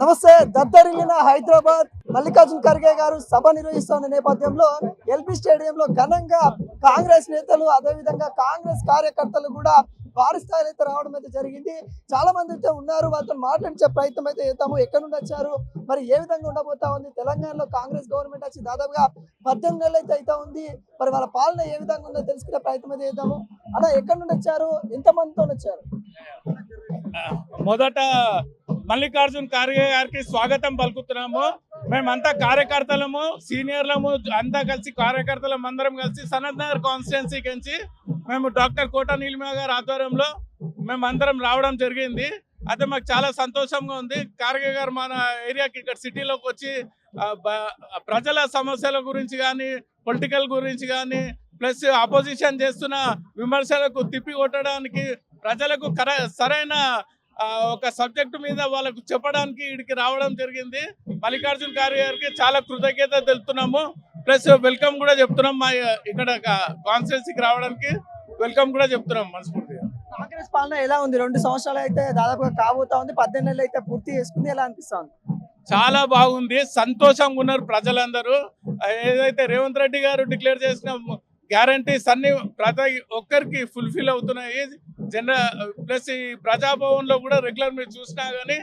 నమస్తే. దద్దరిల్లిన హైదరాబాద్ మల్లికార్జున ఖర్గే గారు సభ నిర్వహిస్తున్న నేపథ్యంలో ఎల్బీ స్టేడియంలో ఘనంగా కాంగ్రెస్ నేతలు అదేవిధంగా కాంగ్రెస్ కార్యకర్తలు కూడా భారీ స్థాయిలో అయితే రావడం అయితే జరిగింది. చాలా మంది అయితే ఉన్నారు, వాళ్ళతో మాట్లాడించే ప్రయత్నం అయితే చేద్దాము. ఎక్కడి నుండి వచ్చారు, మరి ఏ విధంగా ఉండబోతా ఉంది, తెలంగాణలో కాంగ్రెస్ గవర్నమెంట్ వచ్చి దాదాపుగా 18 నెలలు అయితే ఉంది, మరి వాళ్ళ పాలన ఏ విధంగా ఉందో తెలుసుకునే ప్రయత్నం అయితే చేద్దాము. అలా ఎక్కడి నుండి వచ్చారు, ఎంతమందితో వచ్చారు? మొదట మల్లికార్జున ఖర్గే గారికి స్వాగతం పలుకుతున్నాము. మేమంతా కార్యకర్తలము, సీనియర్లము అంతా కలిసి కార్యకర్తలం అందరం కలిసి సనత్ నగర్ కాన్స్టిట్యున్సీ నుంచి మేము డాక్టర్ కోట నీలిమ గారి ఆధ్వర్యంలో మేమందరం రావడం జరిగింది. అయితే మాకు చాలా సంతోషంగా ఉంది. ఖర్గే గారు మన ఏరియాకి ఇక్కడ సిటీలోకి వచ్చి ప్రజల సమస్యల గురించి కానీ, పొలిటికల్ గురించి కానీ, ప్లస్ అపోజిషన్ చేస్తున్న విమర్శలకు తిప్పి కొట్టడానికి, ప్రజలకు సరైన ఒక సబ్జెక్టు మీద వాళ్ళకు చెప్పడానికి ఇక్కడికి రావడం జరిగింది. మల్లికార్జున ఖర్గే గారికి చాలా కృతజ్ఞత తెలుపుతున్నాము. ప్లస్ వెల్కమ్ కూడా చెప్తున్నాం. మా ఇక్కడ కాన్స్టిట్యున్సీకి రావడానికి వెల్కమ్ కూడా చెప్తున్నాం మనస్ఫూర్తిగా. కాంగ్రెస్ పాలన ఎలా ఉంది? 2 సంవత్సరాలు అయితే దాదాపుగా కాబోతా ఉంది, 18 నెలలు అయితే పూర్తి చేసుకుంది. ఎలా అనిపిస్తుంది? చాలా బాగుంది, సంతోషంగా ఉన్నారు ప్రజలందరూ. ఏదైతే రేవంత్ రెడ్డి గారు డిక్లేర్ చేసిన గ్యారంటీస్ అన్ని ప్రతి ఒక్కరికి ఫుల్ఫిల్ అవుతున్నాయి. ప్లస్ ఈ ప్రజాభవన్ లో కూడా రెగ్యులర్ మీరు చూసినా గానీ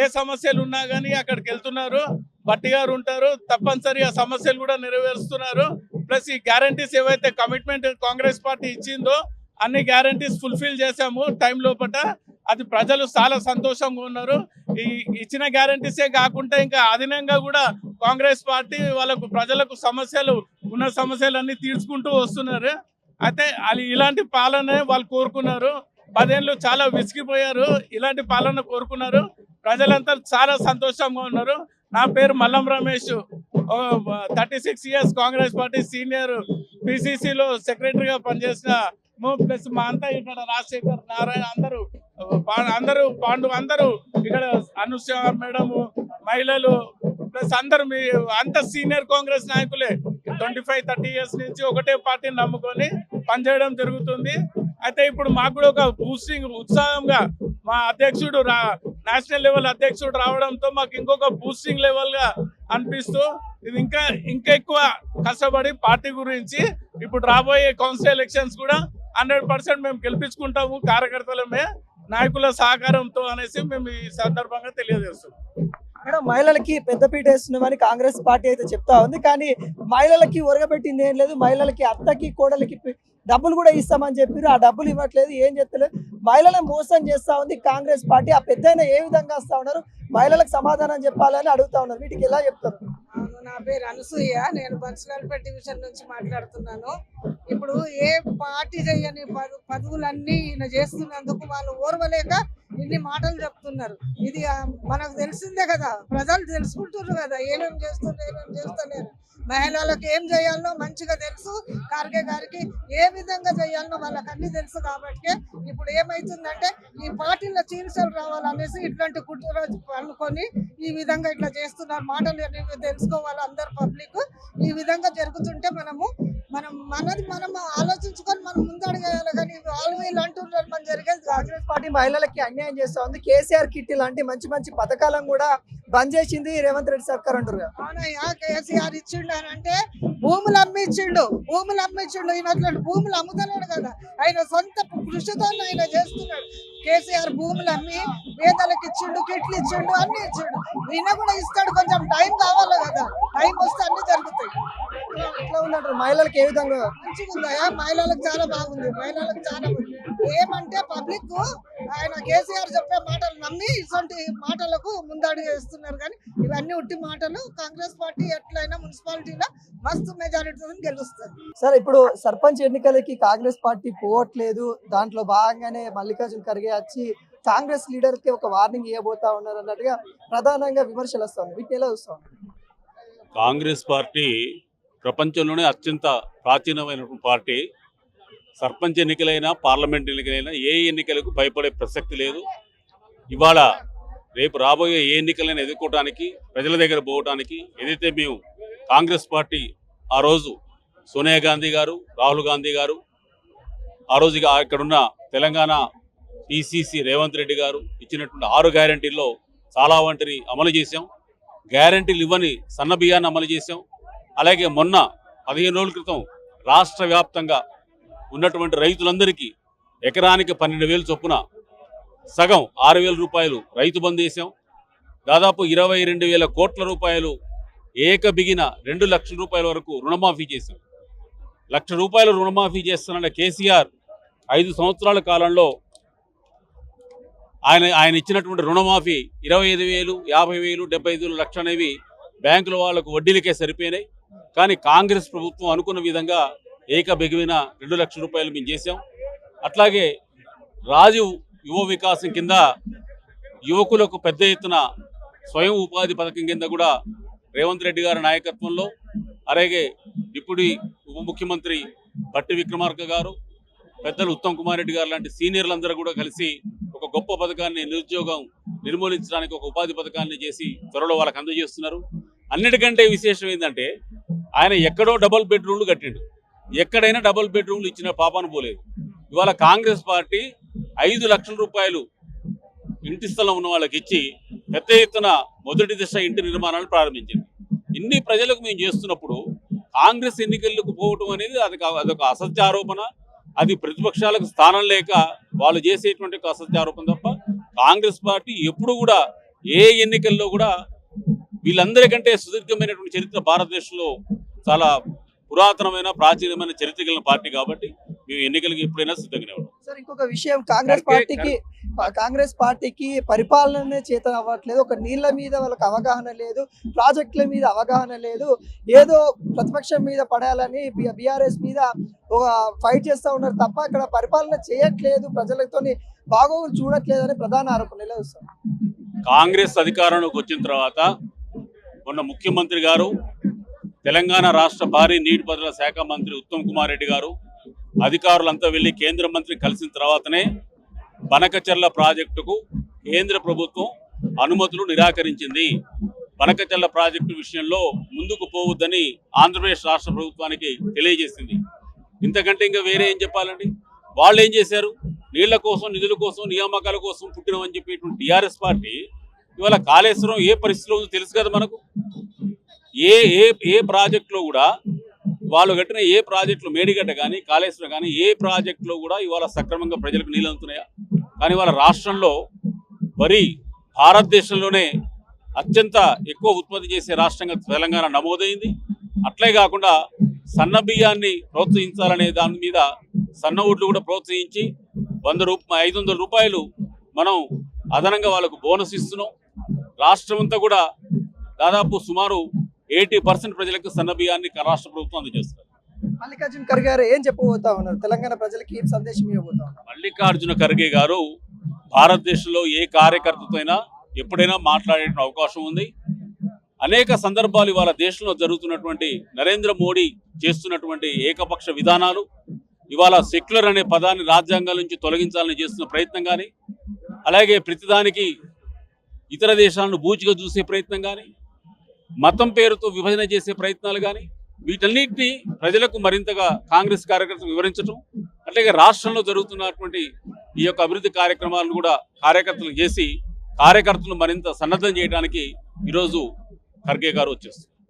ఏ సమస్యలు ఉన్నా గానీ అక్కడికి వెళ్తున్నారు. భట్టి గారు ఉంటారు, తప్పనిసరిగా సమస్యలు కూడా నెరవేరుస్తున్నారు. ప్లస్ ఈ గ్యారంటీస్ ఏవైతే కమిట్మెంట్ కాంగ్రెస్ పార్టీ ఇచ్చిందో అన్ని గ్యారంటీస్ ఫుల్ఫిల్ చేశాము టైం లోపల. అది ప్రజలు చాలా సంతోషంగా ఉన్నారు. ఈ ఇచ్చిన గ్యారంటీసే కాకుండా ఇంకా అదనంగా కూడా కాంగ్రెస్ పార్టీ వాళ్ళకు ప్రజలకు ఉన్న సమస్యలన్నీ తీర్చుకుంటూ వస్తున్నారు. అయితే అది ఇలాంటి పాలనే వాళ్ళు కోరుకున్నారు. 10 ఏళ్ళు చాలా విసిగిపోయారు, ఇలాంటి పాలన కోరుకున్నారు. ప్రజలంతా చాలా సంతోషంగా ఉన్నారు. నా పేరు Mallam Ramesh, 36 years Congress party senior, పిసిసిలో సెక్రటరీగా పనిచేసిన. ప్లస్ మా అంతా ఇక్కడ రాజశేఖర్, నారాయణ అందరూ పాండు అందరూ ఇక్కడ, అనుష మేడము, మహిళలు ప్లస్ అందరూ అంత సీనియర్ కాంగ్రెస్ నాయకులే. 25-30 ఇయర్స్ నుంచి ఒకటే పార్టీని నమ్ముకొని పనిచేయడం జరుగుతుంది. అయితే ఇప్పుడు మాకు కూడా ఒక బూస్టింగ్ ఉత్సాహంగా మా అధ్యక్షుడు నేషనల్ లెవెల్ అధ్యక్షుడు రావడంతో మాకు ఇంకొక బూస్టింగ్ లెవెల్ గా అనిపిస్తూ ఇది ఇంకా ఎక్కువ కష్టపడి పార్టీ గురించి ఇప్పుడు రాబోయే కౌన్సిల్ ఎలక్షన్స్ కూడా 100% మేము గెలిపించుకుంటాము కార్యకర్తలమే, నాయకుల సహకారంతో అనేసి మేము ఈ సందర్భంగా తెలియజేస్తున్నాం. ఇక్కడ మహిళలకి పెద్దపీట వేస్తున్నామని కాంగ్రెస్ పార్టీ అయితే చెప్తా ఉంది, కానీ మహిళలకి ఒరగబెట్టింది ఏం లేదు. మహిళలకి అత్తకి కోడలకి డబ్బులు కూడా ఇస్తామని చెప్పారు, ఆ డబ్బులు ఇవ్వట్లేదు, ఏం చెప్తలేదు. మహిళలను మోసం చేస్తా ఉంది కాంగ్రెస్ పార్టీ. ఆ పెద్దయిన ఏ విధంగా వస్తా ఉన్నారు, మహిళలకు సమాధానం చెప్పాలని అడుగుతా ఉన్నారు. వీటికి ఎలా చెప్తారు? నా పేరు అనసూయ, నేను బన్సలాల్పేట డివిజన్ నుంచి మాట్లాడుతున్నాను. ఇప్పుడు ఏ పార్టీ చేయని పదవులన్నీ ఈయన చేస్తున్నందుకు వాళ్ళు ఓర్వలేక ఇన్ని మాటలు చెప్తున్నారు. ఇది మనకు తెలిసిందే కదా, ప్రజలు తెలుసుకుంటున్నారు కదా ఏమేమి చేస్తలేరు. మహిళలకు ఏం చేయాలనో మంచిగా తెలుసు. ఖర్గే గారికి ఏ విధంగా చేయాలనో వాళ్ళకి అన్ని తెలుసు. కాబట్టి ఇప్పుడు ఏమైతుందంటే ఈ పార్టీలో చీల్చలు రావాలనేసి ఇట్లాంటి కుట్రలు అనుకొని ఈ విధంగా ఇట్లా చేస్తున్నారు. మాటలు అనేవి తెలుసుకోవాలి అందరు పబ్లిక్. ఈ విధంగా జరుగుతుంటే మనం ఆలోచించుకొని మనం ముందడగేయాలి. కానీ వాళ్ళు వీళ్ళు అంటున్నారు, మనం జరిగేది. కాంగ్రెస్ పార్టీ మహిళలకి అన్యాయం చేస్తా ఉంది. కేసీఆర్ కిట్ లాంటి మంచి మంచి పథకాలను కూడా బంద్ చేసింది రేవంత్ రెడ్డి సర్కార్ అంటారు. అవునయ్యా, కేసీఆర్ ఇచ్చిండు అని అంటే భూములు అమ్మిచ్చిండు. ఈయన అట్లాంటి భూములు అమ్ముతున్నాడు కదా, ఆయన సొంత కృషితో ఆయన చేస్తున్నాడు. కేసీఆర్ భూములు అమ్మి పేదలకు ఇచ్చిండు, కిట్లు ఇచ్చిండు, అన్ని ఇచ్చిండు. ఈయన కూడా ఇస్తాడు, కొంచెం టైం కావాలి కదా, టైం వస్తే అన్ని జరుగుతాయి. ఎట్లా ఉన్నట్టు మహిళలకు ఏ విధంగా? మంచిగా ఉందయ్యా, మహిళలకు చాలా బాగుంది. మహిళలకు చాలా ఏమంటే పబ్లిక్ ఆయన కేసీఆర్ చెప్పే మాటలు నమ్మి ఇటువంటి మాటలకు ముందడుగు వేస్తున్నారు. కానీ ఇవన్నీ ఉట్టి మాటలు. కాంగ్రెస్ పార్టీ ఎట్లయినా మున్సిపాలిటీలో మస్తు మెజారిటీతో గెలుస్తుంది. సార్, ఇప్పుడు సర్పంచ్ ఎన్నికలకి కాంగ్రెస్ పార్టీ పోవట్లేదు, దాంట్లో భాగంగానే మల్లికార్జున ఖర్గే వచ్చి కాంగ్రెస్ లీడర్ కి ఒక వార్నింగ్ ఇవ్వబోతా ఉన్నారు అన్నట్టుగా ప్రధానంగా విమర్శలు వస్తాయి. వీటిని ఎలా చూస్తాం? కాంగ్రెస్ పార్టీ ప్రపంచంలోనే అత్యంత ప్రాచీనమైనటువంటి పార్టీ. సర్పంచ్ ఎన్నికలైనా, పార్లమెంట్ ఎన్నికలైనా ఏ ఎన్నికలకు భయపడే ప్రసక్తి లేదు. ఇవాళ రేపు రాబోయే ఏ ఎన్నికలైనా ఎదుర్కోవడానికి, ప్రజల దగ్గర పోవడానికి ఏదైతే మేము కాంగ్రెస్ పార్టీ ఆ రోజు సోనియా గాంధీ గారు, రాహుల్ గాంధీ గారు, ఆ రోజు ఇక్కడున్న తెలంగాణ పిసిసి రేవంత్ రెడ్డి గారు ఇచ్చినటువంటి 6 గ్యారంటీల్లో చాలా వంటిని అమలు చేశాం. గ్యారంటీలు ఇవ్వని సన్న బియ్యాన్ని అమలు చేశాం. అలాగే మొన్న 15 రోజుల క్రితం రాష్ట్ర వ్యాప్తంగా ఉన్నటువంటి రైతులందరికీ ఎకరానికి 12,000 చొప్పున సగం 6,000 రూపాయలు రైతు బంధు వేసాం. దాదాపు 22,000 కోట్ల రూపాయలు ఏకబిగిన 2 లక్షల రూపాయల వరకు రుణమాఫీ చేశాం. 1,00,000 రూపాయలు రుణమాఫీ చేస్తున్న కేసీఆర్ 5 సంవత్సరాల కాలంలో ఆయన ఇచ్చినటువంటి రుణమాఫీ 25,000, 50,000, 75,000, లక్ష అనేవి బ్యాంకుల వాళ్లకు వడ్డీలకే సరిపోయినాయి. కానీ కాంగ్రెస్ ప్రభుత్వం అనుకున్న విధంగా ఏకబిగిన 2 లక్షల రూపాయలు మేము చేశాం. అట్లాగే రాజీవ్ యువ వికాసం కింద యువకులకు పెద్ద ఎత్తున స్వయం ఉపాధి పథకం కింద కూడా రేవంత్ రెడ్డి గారి నాయకత్వంలో, అలాగే డిప్యూటీ ఉప ముఖ్యమంత్రి భట్టి విక్రమార్క గారు, పెద్దలు ఉత్తమ్ కుమార్ రెడ్డి గారు లాంటి సీనియర్లందరూ కూడా కలిసి ఒక గొప్ప పథకాన్ని, నిరుద్యోగం నిర్మూలించడానికి ఒక ఉపాధి పథకాన్ని చేసి త్వరలో వాళ్ళకి అందజేస్తున్నారు. అన్నిటికంటే విశేషం ఏంటంటే ఆయన ఎక్కడో డబుల్ బెడ్రూమ్లు కట్టిండు. ఎక్కడైనా డబుల్ బెడ్రూమ్లు ఇచ్చిన పాపాను పోలేదు. ఇవాళ కాంగ్రెస్ పార్టీ 5 లక్షల రూపాయలు ఇంటి స్థలం ఉన్న వాళ్ళకి ఇచ్చి పెద్ద ఎత్తున మొదటి దశ ఇంటి నిర్మాణాలు ప్రారంభించింది. ఇన్ని ప్రజలకు మేము చేస్తున్నప్పుడు కాంగ్రెస్ ఎన్నికలకు పోవటం అనేది అదొక అసత్య ఆరోపణ. అది ప్రతిపక్షాలకు స్థానం లేక వాళ్ళు చేసేటువంటి ఒక అసత్య ఆరోపణ తప్ప కాంగ్రెస్ పార్టీ ఎప్పుడు కూడా ఏ ఎన్నికల్లో కూడా వీళ్ళందరికంటే సుదీర్ఘమైనటువంటి చరిత్ర భారతదేశంలో చాలా పురాతనమైన ప్రాచీనమైన చరిత్ర కలిగిన పార్టీ కాబట్టి మేము ఎన్నికలకు ఎప్పుడైనా సిద్ధంగానే ఉన్నాం. సార్, ఇంకొక విషయం, కాంగ్రెస్ పార్టీకి పరిపాలనే చేత అవ్వట్లేదు. ఒక నీళ్ల మీద వాళ్ళకి అవగాహన లేదు, ప్రాజెక్టుల మీద అవగాహన లేదు. ఏదో ప్రతిపక్షం మీద పడాలని బీఆర్ఎస్ మీద ఒక ఫైట్ చేస్తూ ఉన్నారు తప్ప అక్కడ పరిపాలన చేయట్లేదు, ప్రజలతో బాగోగులు చూడట్లేదు అని ప్రధాన ఆరోపణ. ఎలా వస్తారు? కాంగ్రెస్ అధికారంలోకి వచ్చిన తర్వాత మొన్న ముఖ్యమంత్రి గారు, తెలంగాణ రాష్ట్ర భారీ నీటిపారుదల శాఖ మంత్రి ఉత్తమ్ కుమార్ రెడ్డి గారు, అధికారులంతా వెళ్ళి కేంద్ర మంత్రి కలిసిన తర్వాతనే బనకచెర్ల ప్రాజెక్టుకు కేంద్ర ప్రభుత్వం అనుమతులు నిరాకరించింది. బనకచెర్ల ప్రాజెక్టు విషయంలో ముందుకు పోవద్దని ఆంధ్రప్రదేశ్ రాష్ట్ర ప్రభుత్వానికి తెలియజేసింది. ఇంతకంటే ఇంకా వేరే ఏం చెప్పాలండి? వాళ్ళు ఏం చేశారు? నీళ్ల కోసం, నిధుల కోసం, నియామకాల కోసం పుట్టినమని చెప్పేటువంటి టీఆర్ఎస్ పార్టీ ఇవాళ కాళేశ్వరం ఏ పరిస్థితిలో ఉందో తెలుసు కదా మనకు. ఏ ప్రాజెక్టులో కూడా వాళ్ళు కట్టిన ఏ ప్రాజెక్టులు, మేడిగడ్డ కానీ కాళేశ్వరం కానీ ఏ ప్రాజెక్టులో కూడా ఇవాళ సక్రమంగా ప్రజలకు నీళ్ళు అందుతున్నాయా? కానీ వాళ్ళ రాష్ట్రంలో వరి భారతదేశంలోనే అత్యంత ఎక్కువ ఉత్పత్తి చేసే రాష్ట్రంగా తెలంగాణ నమోదైంది. అట్లే కాకుండా సన్న బియ్యాన్ని ప్రోత్సహించాలనే దాని మీద సన్న ఓట్లు కూడా ప్రోత్సహించి 500 రూపాయలు మనం అదనంగా వాళ్ళకు బోనస్ ఇస్తున్నాం. రాష్ట్రం అంతా కూడా దాదాపు సుమారు 80% ప్రజలకు సన్న బియ్యాన్ని రాష్ట్ర ప్రభుత్వం అందజేస్తారు. మల్లికార్జున ఖర్గే గారు ఏం చెప్పబోతా ఉన్నారు? తెలంగాణ ప్రజలకి ఏం సందేశం ఇవ్వబోతా ఉన్నారు? మల్లికార్జున ఖర్గే గారు భారతదేశంలో ఏ కార్యకర్తతో అయినా ఎప్పుడైనా మాట్లాడే అవకాశం ఉంది. అనేక సందర్భాలు ఇవాళ దేశంలో జరుగుతున్నటువంటి నరేంద్ర మోడీ చేస్తున్నటువంటి ఏకపక్ష విధానాలు, ఇవాళ సెక్యులర్ అనే పదాన్ని రాజ్యాంగం నుంచి తొలగించాలని చేస్తున్న ప్రయత్నం కానీ, అలాగే ప్రతిదానికి ఇతర దేశాలను బూచిగా చూసే ప్రయత్నం కానీ, మతం పేరుతో విభజన చేసే ప్రయత్నాలు కానీ, వీటన్నిటినీ ప్రజలకు మరింతగా కాంగ్రెస్ కార్యకర్తలు వివరించడం, అట్లాగే రాష్ట్రంలో జరుగుతున్నటువంటి ఈ యొక్క అభివృద్ధి కార్యక్రమాలను కూడా కార్యకర్తలు చేసి కార్యకర్తలు మరింత సన్నద్ధం చేయడానికి ఈరోజు ఖర్గే గారు వచ్చేస్తారు.